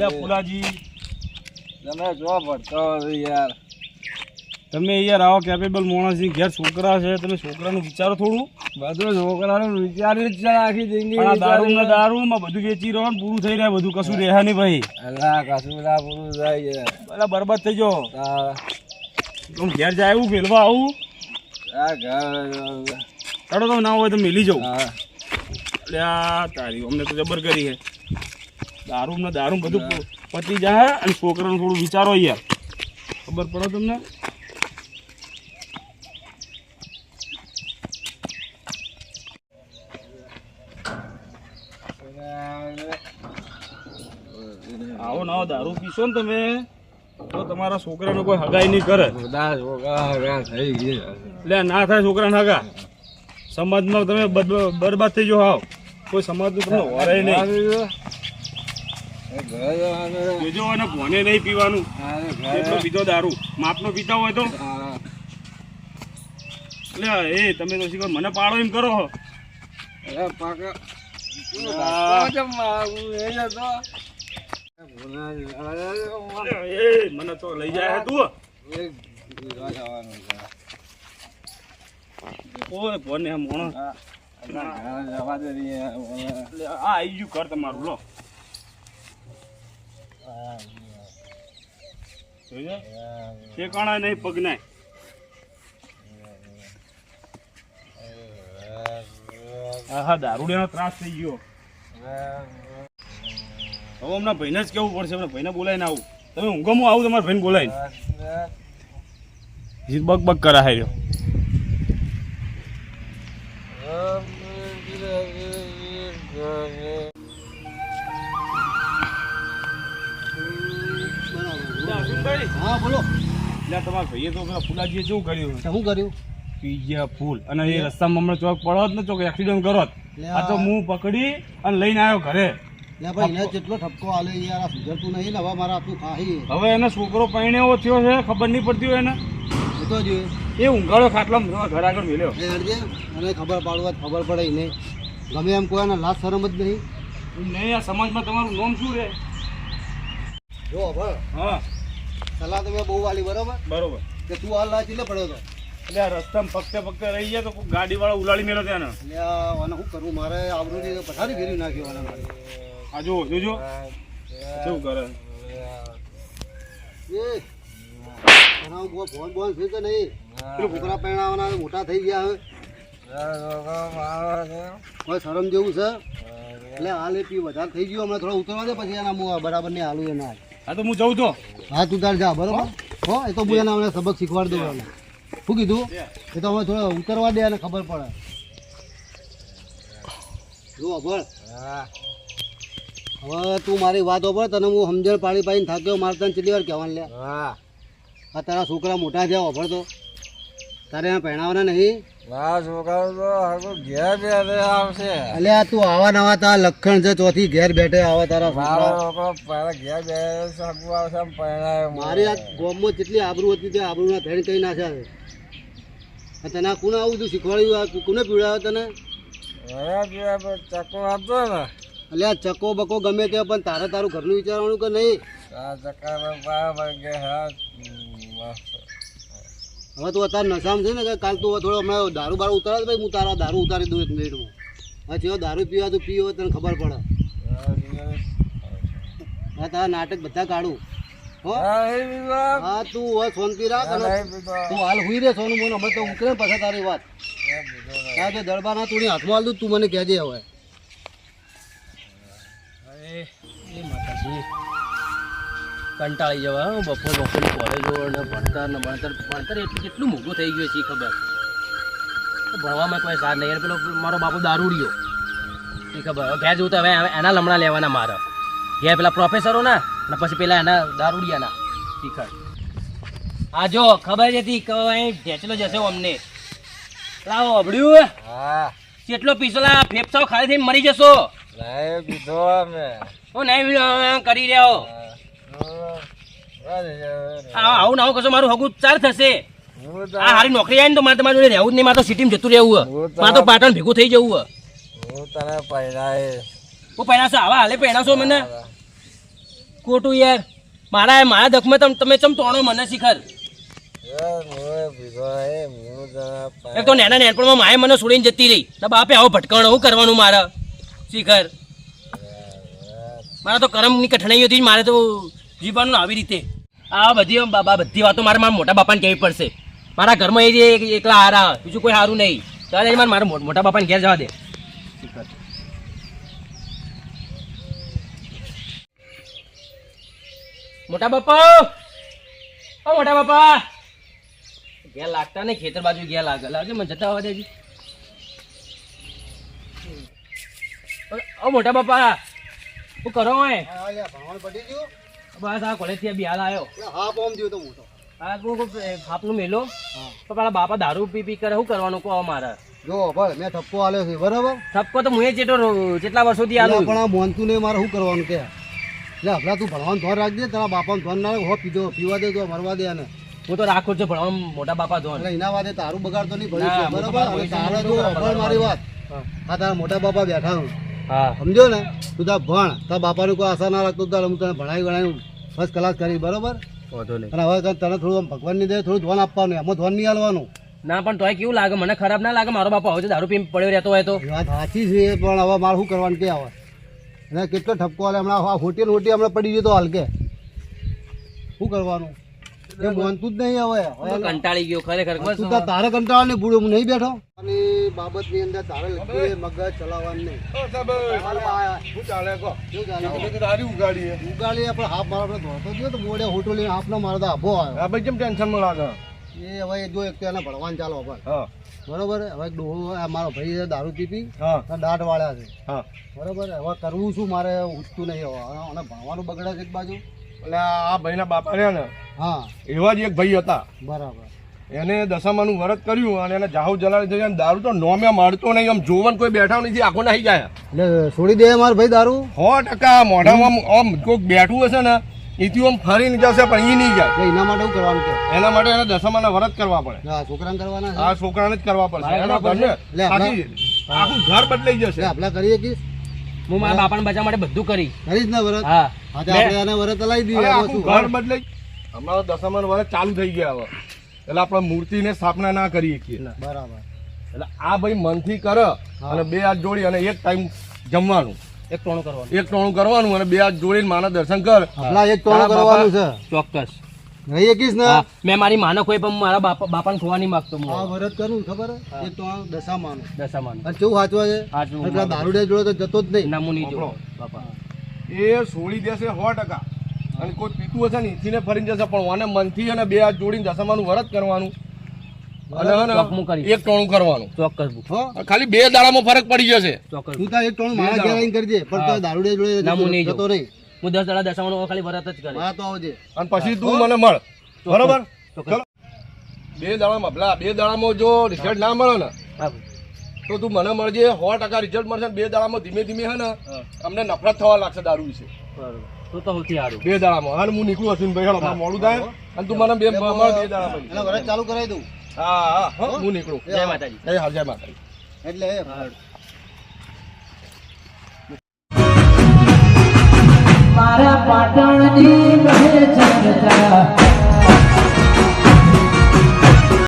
લે ફુલાજી તમે જો ભરતો યાર તમે યાર આવો કેપેબલ માણસ ઘેર છોકરા છે તમે છોકરાનું વિચારો થોડું બધું છોકરાનું વિચારી જ આખી જિંદગી પણ આ દારૂમાં બધું વેચી રહ્યો ને પૂરું થઈ રહ્યા બધું કશું રહ્યા નહીં ભાઈ અલ્લાહ કશું ના પૂરું થાય બધા બરબાદ થઈ જાઓ હું ઘેર જાય એવું ફેલવા આવું આ ઘર ચાલો તમે ના હોય તો મેલી જાઉં હા એટલે આ તારી અમને તો જબર કરી છે દારૂ બધું પતી જાય અને છોકરાનું થોડું વિચારો યાર ખબર પડે તમને આવો ના દારૂ પીશો ને તમે તો તમારા છોકરાનો કોઈ હગાઈ નહીં કરે થઈ ગઈ એટલે ના થાય છોકરાને હગા સમાજમાં તમે બરબાદ થઈ જાઓ આવ કોઈ સમાજનું તમને વરાય નહીં જોજો અને ભોને નહીં પીવાનું એટલો પીધો દારૂ માપનો પીતા હોય તો એટલે એ તમે તો શીખો મને પાડો એમ કરો મને તો લઈ જાય તું ઓય ભોને મોણો આ આવી ગયું ઘર તમારું લો ઠેકાણા નહીં પગ નાય હા દારૂડિયાનો ત્રાસ થઈ ગયો હવે હમણાં ભાઈને જ કેવું પડશે હમણાં ભાઈને બોલાવીને આવું તમે ઊંઘમાં આવું તમારા ભાઈને બોલાવીને બગ બગ કરા હાર્યો હા બોલો એટલે તમારા ભાઈએ તો પેલા ફુલાજીએ શું કર્યું શું કર્યું પીજ્યા ફૂલ અને એ રસ્તામાં હમણાં ચોક પડો જ ને ચોક એક્સિડન્ટ કરો આ તો હું પકડી અને લઈને આવ્યો ઘરે ભાઈ એને જેટલો ઠપકો આલે યાર આ સુધરતું નહીં ને હવે મારા હાથું ખાહી હવે એને છોકરો પરણ્યો થયો છે ખબર નહીં પડતી હોય એને એ તો જોઈએ એ ઊંઘાડો ખાટલામાં ઘર આગળ મેલ્યો એ હરજે અને ખબર પાડવા ખબર પડે નહીં ગમે એમ કોઈ એને લાજ શરમ જ નહીં નહીં આ સમાજમાં તમારું નામ શું રે જો હવે હા સલાહ તમે બહુ વાલી બરોબર બરોબર કે તું હાલ લાજ એટલે પડ્યો તો એટલે આ રસ્તામાં પગતે રહી ગયા તો કોઈ ગાડીવાળા ઉલાડી મેલો ત્યાં એટલે આને શું કરવું મારે આવડું પથારી ફેરવી નાખ્યો આને મારે આ જો જોજો શું કરે એ એના ફોન બોન છે કે નહીં પેલું છોકરા પહેણાવાના મોટા થઈ ગયા હવે કોઈ શરમ જેવું છે એટલે હાલ એ પી વધારે થઈ ગયો હમણાં થોડા ઉતરવા દે પછી એના હું બરાબર નહીં હાલું એના હા તો હું જઉં તો હા તું તાર જા બરોબર હો એ તો હું એના મને સબક શીખવાડી દઉં એને શું કીધું એ તો હવે થોડા ઉતરવા દે અને ખબર પડે જો અભળ હવે તું મારી વાત ઓભળ તને હું સમજણ પાડી પાડીને થાક્યો મારે તને કેટલી વાર કહેવાનું લે આ તારા છોકરા મોટા છે અભળ તો તારે એના પહેણાવાના નહીં અલ્યા તું આવા નવા તારા લખણ છે ચોથી ઘેર બેઠે આવા તારા મારી આ ગામમાં જેટલી આબરૂ હતી તે આબરૂ ના ધેણ કઈ નાખ્યા તને કોને આવું તું શીખવાડ્યું કોને પીવડાવ્યો તને અલ્યા ચકો બકો ગમે તે પણ તારે તારું ઘરનું વિચારવાનું કે નહીં હવે તું અત્યારે નશામ છે ને કે કાલ તું થોડો હમણાં દારૂ બારૂ ઉતારે ભાઈ હું તારા દારૂ ઉતારી દઉં 1 મિનિટમાં હા જેવો દારૂ પીવા તું પીવો તને ખબર પડે હા તારા નાટક બધા કાઢું હો હા તું હવે શાંતિ રાખ અને તું હાલ હુઈ રે સોનું મોનું હમણાં તો ઉતરે પછી તારી વાત હા જો દરબારના તું હાથમાં હાલ દઉં તું મને કહેજે હવે કંટાળી જવા બપોર કોલેજો ને ભણતર એટલું કેટલું મોંઘું થઈ ગયું છે ખબર ભણવામાં કોઈ સાર નહીં પેલો મારો બાપુ દારૂડિયો એ ખબર ઘેર જોવું તો હવે એના લમણા લેવાના મારે ઘેર પેલા પ્રોફેસરો ના અને પછી પેલા એના દારૂડિયાના શીખર આ જો ખબર જ હતી કે ઢેચલો જશે અમને લાવો અભડ્યું કેટલો પીસલા ફેફસાઓ ખાલી થઈને મરી જશો હું નહીં કરી રહ્યો આવું ના આવું કશો મારું હગું ચાર થશે આ હારી નોકરી આવી ને તો મારે તમારી જોડે રહેવું જ નહીં મારે તો સિટીમાં જતું રહેવું મારે તો પાટણ ભેગું થઈ જવું હું પહેરાશો આવા હાલે પહેરાશો મને ખોટું યાર મારા દખમાં તમે ચમ તોણો મને શિખર એક તો નેના નેનપણમાં માએ મને છોડીને જતી રહી તો બાપે આવો ભટકાણો શું કરવાનું મારે શિખર મારા તો કરમની કઠણાઈઓ હતી મારે તો જીવવાનું આવી રીતે આ બધી બધી વાતો મારા મોટા બાપાને કહેવી પડશે મારા ઘરમાં એ એકલા હારા બીજું કોઈ સારું નહીં ચાલે મારા મોટા બાપાને ઘેર જવા દે મોટા બાપા ઓ મોટા બાપા ઘેર લાગતા નહીં ખેતર બાજુ ઘેર લાગે મને જતા આવવા દેજી ઓ મોટા બાપા શું કરો હોય ભણવાનું પટી ગયું બસ આ કોલેજથી બિહાલ આવ્યો હા પોમ થયો તો મોટો આ ફાપનું મેલો તો પેલા બાપા દારૂ પી કરે શું કરવાનું કહો મારે જો ભાઈ મેં થપ્પો આલ્યો છે બરાબર થપ્પો તો હું જેટલા વર્ષોથી આલું પણ આ મોનતું નહીં મારે શું કરવાનું કે એટલે આપણા તું ભણવાનું ધોન રાખજે તારા બાપાનું ધોન ના હો પીધો પીવા દે તો મરવા દે ને હું તો રાખું છું ભણવા મોટા બાપા ધોન એટલે એના વાદે તારું બગાડતો નહીં ભણ્યું ના, છે મોટા બરાબર બાપા હવે તારે જો અભણ મારી વાત આ તારા મોટા બાપા બેઠા હું હા સમજો ને તું તાર ભણ તારા બાપાની કોઈ આશા ના રાખતો તારે હું તને ભણાવી ગણાવી ફર્સ્ટ ક્લાસ કરી બરોબર વાંધો નહીં અને હવે તને થોડું આમ ભગવાનની દે થોડું ધોન આપવાનું એમાં ધોન નહીં આલવાનું ના પણ તોય કેવું લાગે મને ખરાબ ના લાગે મારો બાપા હવે તો દારૂ પીને પડ્યો રહેતો હોય તો એ વાત સાચી છે પણ હવે મારે શું કરવાનું કે આવે એને કેટલો ઠપકો આલે હમણાં આ હોટી ને હોટી હમણાં પડી ગયો તો હાલ કે શું કરવાનું એ માનતું જ નહીં હવે હું તો કંટાળી ગયો ખરેખર બસ તું તારે કંટાળો નહીં બુડો હું નહીં બેઠો અને બાબતની અંદર તારે લખી મગજ ચલાવવાનું નહીં શું ચાલે કહો શું ચાલે ઉગાડીએ પણ હાફ મારા આપણે ધોતો ગયો તો મોડે હોટો લઈને હાફનો મારો તો આભો આવ્યો ભાઈ કેમ ટેન્શનમાં લાગે એ હવે જો એક તો એને ભણવાનું ચાલો બરોબર હવે એક ડોહો આ મારો ભાઈ છે દારૂ પીપી દાંત વાળ્યા છે બરોબર હવે કરવું શું મારે ઉઠતું નહીં હવે અને ભણવાનું બગડે છે એક બાજુ એટલે આ ભાઈના બાપા રહ્યા ને હા એવા જ એક ભાઈ હતા બરાબર એને દશામાનું વ્રત કર્યું અને એને જાહુ જલાડી થઈ જાય દારૂ તો નોમે મળતો નહીં આમ જોવન કોઈ બેઠા નથી આખો નાહી ગયા એટલે છોડી દે મારો ભાઈ દારૂ 100% મોઢામાં આમ કોઈક બેઠું હશે ને એથી આમ ફરીને જશે પણ એ નહીં જાય એટલે એના માટે શું કરવાનું કે એના માટે એને દશામાના વ્રત કરવા પડે હા છોકરાને કરવાના છે આ છોકરાને જ કરવા પડશે એના ઘરને એટલે આખું ઘર બદલાઈ જશે એટલે આપણે કરીએ કે હું મારા બાપાને બચાવવા માટે બધું કરી કરીશ ને વરત હા હા તો આપણે એને વરત ચલાવી દઈએ અરે એમાં આખું શું? ઘર બદલાઈ હમણાં દશામાનું વ્રત ચાલુ થઈ ગયા હવે એટલે આપણે મૂર્તિને સ્થાપના ના કરી શકીએ બરાબર એટલે આ ભાઈ મનથી કરે અને બે હાથ જોડી અને એક ટાઈમ જમવાનું એક ટોણું કરવાનું એક ટોણું કરવાનું અને બે હાથ જોડીને માના દર્શન કર આપણા એક ટોણું કરવાનું છે ચોક્કસ રહી શકીશ ને હા, મેં મારી માનો કોઈ પણ મારા બાપાને ખોવા નહીં માગતો હું આ વરત કરું ખબર હે? એક તો આ દશામાનું દશામાનો અને કેવું સાચવા છે સાચવું. અને પેલા દારૂડિયા જોડે તો જતો જ નહીં નામું નહીં જો આપણો. બાપા એ છોડી દેશે 100% અને કોઈ પીતું હશે ને એથીને ફરીને જશે પણ મને મનથી અને બે હાથ જોડીને દશામાનું વ્રત કરવાનું અને હે ને ચોકમું કરી. એક ટોણું કરવાનું ચોક્કસ બુક હો ખાલી 2 દાડામાં ફરક પડી જશે ચોક્કસ તું તાર એક ટોણું મારા ઘેર આવીને કરજે પણ તો દારૂડિયા જોડે નામું નહીં જતો નહીં હું 10 દાડા દશામાનો ખાલી વરત જ કરે મારા તો આવજે અને પછી તું મને મળ બરોબર ચોક્કસ. ચલો 2 દાડામાં ભલા 2 દાડામાં જો રિઝલ્ટ ના મળે ને હા તો તું મને મળજે 100% રિઝલ્ટ મળશે 2 દાડામાં ધીમે ધીમે હે ને અમને નફરત થવા લાગશે દારૂ વિશે બરોબર તું તો સૌથી સારું 2 દાડામાં અને હું નીકળું છું ભાઈ હેડો મોડું થાય અને તું મને 2 દાડામાં એટલે વરત ચાલુ કરાવી દઉં હા હા હો, હું નીકળું જય માતાજી એ હાલ જય માતાજી એટલે મારા પાટણની કહે ચર્ચા